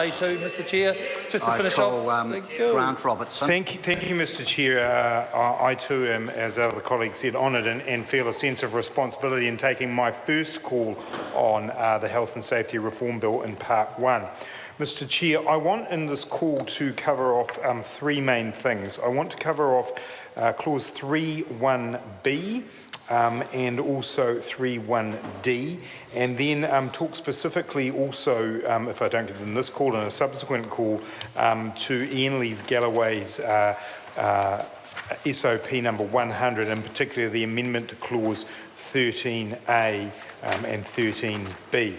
A2, Mr Chair, just to finish off. Grant Robertson. Thank you, Mr Chair. I too am, as other colleagues said, honoured and feel a sense of responsibility in taking my first call on the Health and Safety Reform Bill in Part 1. Mr Chair, I want in this call to cover off three main things. I want to cover off Clause 3.1b, and also 3.1d, and then talk specifically also, if I don't get it in this call, in a subsequent call, to Ian Lees-Galloway's SOP number 100, in particular the amendment to Clause 13a and 13b.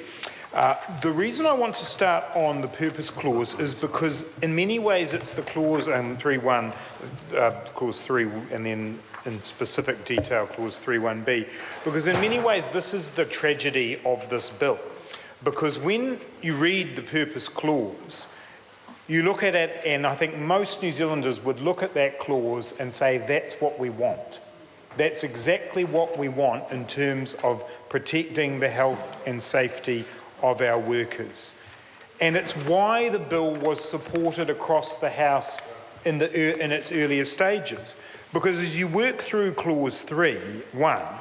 The reason I want to start on the purpose clause is because in many ways it's the clause 3.1, clause 3, and then in specific detail clause 3.1b, because in many ways this is the tragedy of this bill. Because when you read the purpose clause, you look at it, and I think most New Zealanders would look at that clause and say, that's what we want. That's exactly what we want in terms of protecting the health and safety of our workers. And it's why the bill was supported across the House in its earlier stages. Because as you work through Clause 3.1,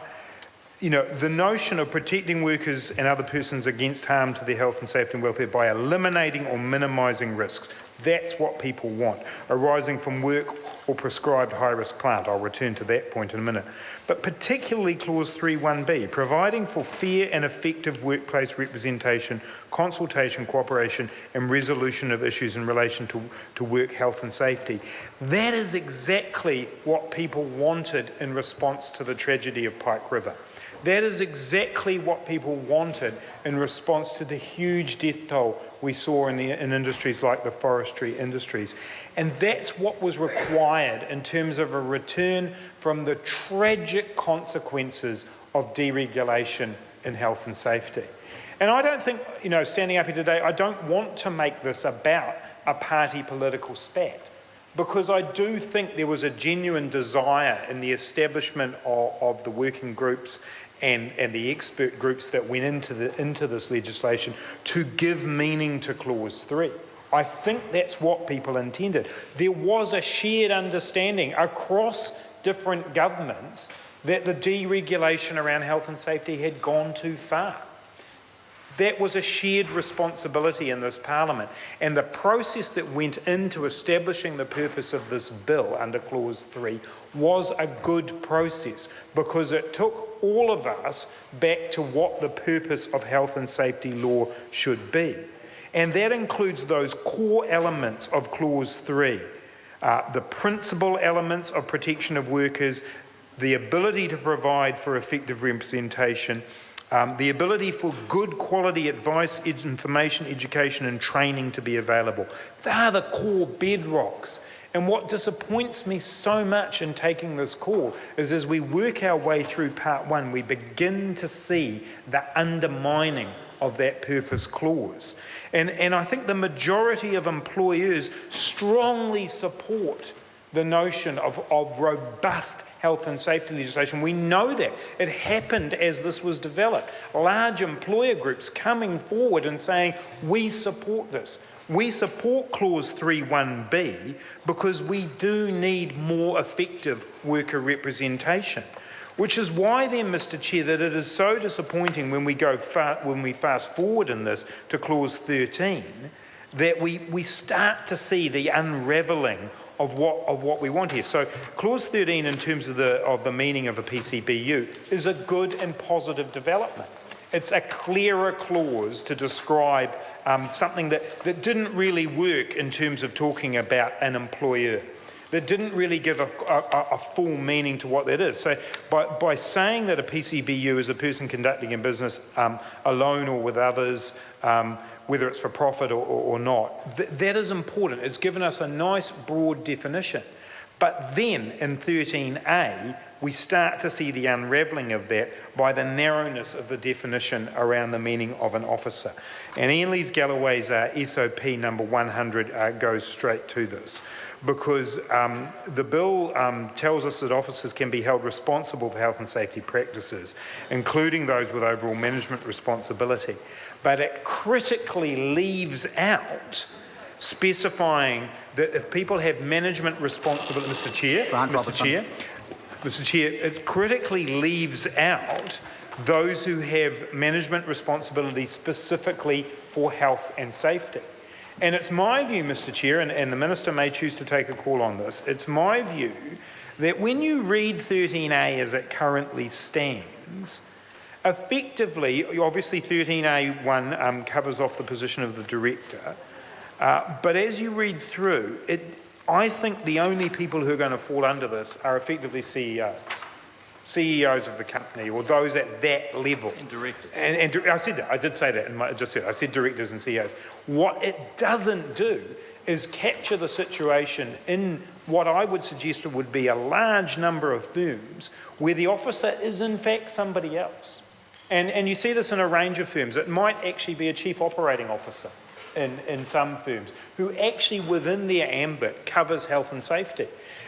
you know, the notion of protecting workers and other persons against harm to their health and safety and welfare by eliminating or minimising risks, that's what people want, arising from work or prescribed high-risk plant. I'll return to that point in a minute. But particularly Clause 3.1b, providing for fair and effective workplace representation, consultation, cooperation and resolution of issues in relation to work health and safety. That is exactly what people wanted in response to the tragedy of Pike River. That is exactly what people wanted in response to the huge death toll we saw in industries like the forestry industries. And that's what was required in terms of a return from the tragic consequences of deregulation in health and safety. And I don't think, you know, standing up here today, I don't want to make this about a party political spat, because I do think there was a genuine desire in the establishment of the working groups and the expert groups that went into this legislation to give meaning to Clause 3. I think that's what people intended. There was a shared understanding across different governments that the deregulation around health and safety had gone too far. That was a shared responsibility in this Parliament, and the process that went into establishing the purpose of this bill under Clause 3 was a good process, because it took all of us back to what the purpose of health and safety law should be. And that includes those core elements of Clause 3, the principal elements of protection of workers, the ability to provide for effective representation, the ability for good quality advice, information, education and training to be available. They are the core bedrocks. And what disappoints me so much in taking this call is as we work our way through Part 1, we begin to see the undermining of that purpose clause. And I think the majority of employers strongly support the notion of robust health and safety legislation. We know that. It happened as this was developed. Large employer groups coming forward and saying, we support this. We support Clause 3.1b because we do need more effective worker representation. Which is why then, Mr Chair, that it is so disappointing when we fast forward in this to Clause 13, that we start to see the unravelling of what we want here. So Clause 13, in terms of the meaning of a PCBU, is a good and positive development. It's a clearer clause to describe something that didn't really work in terms of talking about an employer, that didn't really give a full meaning to what that is. So by saying that a PCBU is a person conducting a business alone or with others, whether it's for profit or not, that is important. It's given us a nice broad definition. But then in 13A, we start to see the unravelling of that by the narrowness of the definition around the meaning of an officer. And Ian Lees-Galloway's SOP number 100 goes straight to this, because the bill tells us that officers can be held responsible for health and safety practices, including those with overall management responsibility. But it critically leaves out specifying that if people have management responsibility, Mr Chair, it critically leaves out those who have management responsibility specifically for health and safety. And it's my view, Mr Chair, and the Minister may choose to take a call on this, it's my view that when you read 13A as it currently stands, effectively, obviously 13A1 covers off the position of the Director, but as you read through, I think the only people who are going to fall under this are effectively CEOs of the company, or those at that level. And directors. And I said that, I did say that, I said directors and CEOs. What it doesn't do is capture the situation in what I would suggest would be a large number of firms where the officer is in fact somebody else. And you see this in a range of firms. It might actually be a chief operating officer in some firms, who actually within their ambit covers health and safety.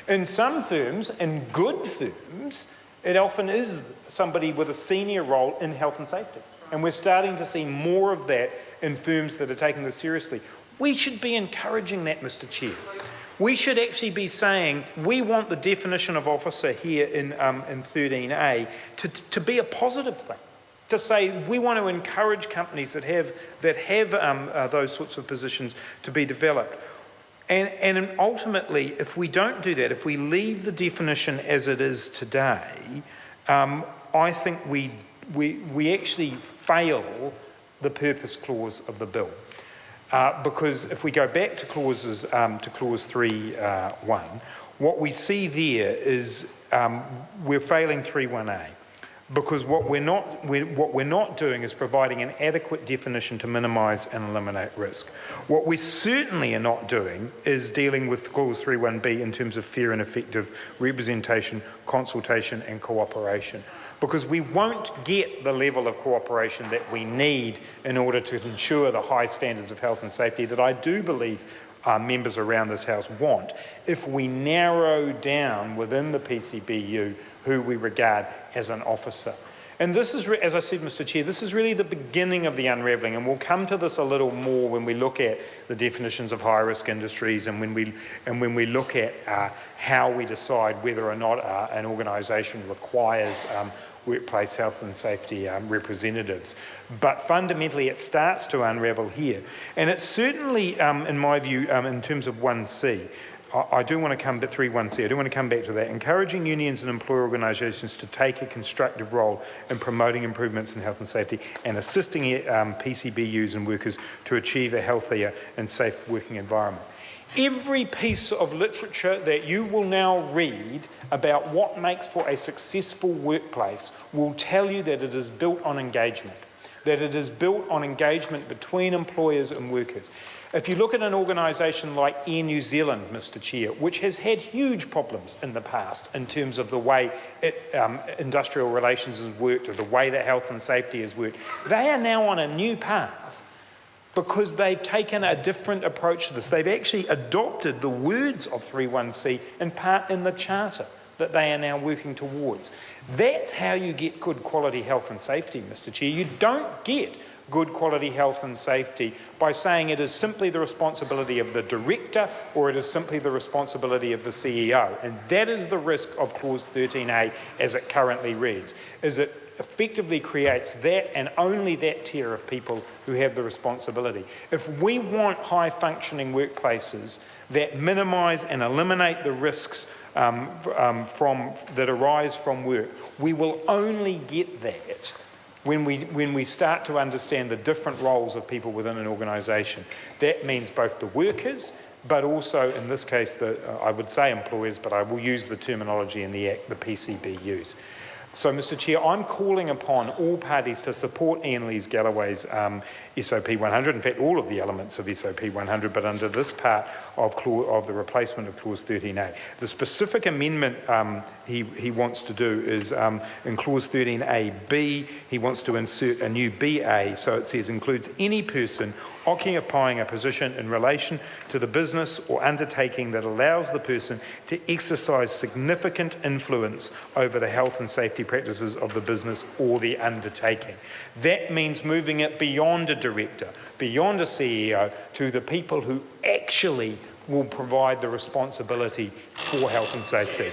In some firms, in good firms, it often is somebody with a senior role in health and safety. And we're starting to see more of that in firms that are taking this seriously. We should be encouraging that, Mr Chair. We should actually be saying we want the definition of officer here in 13A to be a positive thing. To say we want to encourage companies that have those sorts of positions to be developed. And ultimately, if we don't do that, if we leave the definition as it is today, I think we actually fail the purpose clause of the bill. Because if we go back to clause 3.1, what we see there is we're failing 3.1a. Because what we're not doing is providing an adequate definition to minimise and eliminate risk. What we certainly are not doing is dealing with clause 3.1b in terms of fair and effective representation, consultation and cooperation. Because we won't get the level of cooperation that we need in order to ensure the high standards of health and safety that I do believe members around this House want, if we narrow down within the PCBU who we regard as an officer. And this is, as I said, Mr Chair, this is really the beginning of the unravelling, and we'll come to this a little more when we look at the definitions of high-risk industries and when we look at how we decide whether or not an organisation requires workplace health and safety representatives. But fundamentally, it starts to unravel here. And it's certainly, in my view, in terms of 1C, I do want to come back, 3.1c, I do want to come back to that. Encouraging unions and employer organisations to take a constructive role in promoting improvements in health and safety and assisting PCBUs and workers to achieve a healthier and safe working environment. Every piece of literature that you will now read about what makes for a successful workplace will tell you that it is built on engagement, that it is built on engagement between employers and workers. If you look at an organisation like Air New Zealand, Mr Chair, which has had huge problems in the past in terms of the way industrial relations has worked or the way that health and safety has worked, they are now on a new path because they've taken a different approach to this. They've actually adopted the words of 3.1c in part in the Charter that they are now working towards. That's how you get good quality health and safety, Mr Chair. You don't get good quality health and safety by saying it is simply the responsibility of the director or it is simply the responsibility of the CEO. And that is the risk of clause 13a as it currently reads, is it effectively creates that and only that tier of people who have the responsibility. If we want high-functioning workplaces that minimise and eliminate the risks that arise from work, we will only get that when we start to understand the different roles of people within an organisation. That means both the workers, but also, in this case, I would say employers, but I will use the terminology in the Act, the PCBUs. So, Mr Chair, I'm calling upon all parties to support Ian Lees Galloway's SOP 100, in fact all of the elements of SOP 100, but under this part of the replacement of clause 13A. The specific amendment he wants to do is in clause 13AB, he wants to insert a new BA, so it says includes any person occupying a position in relation to the business or undertaking that allows the person to exercise significant influence over the health and safety practices of the business or the undertaking. That means moving it beyond a director, beyond a CEO, to the people who actually will provide the responsibility for health and safety.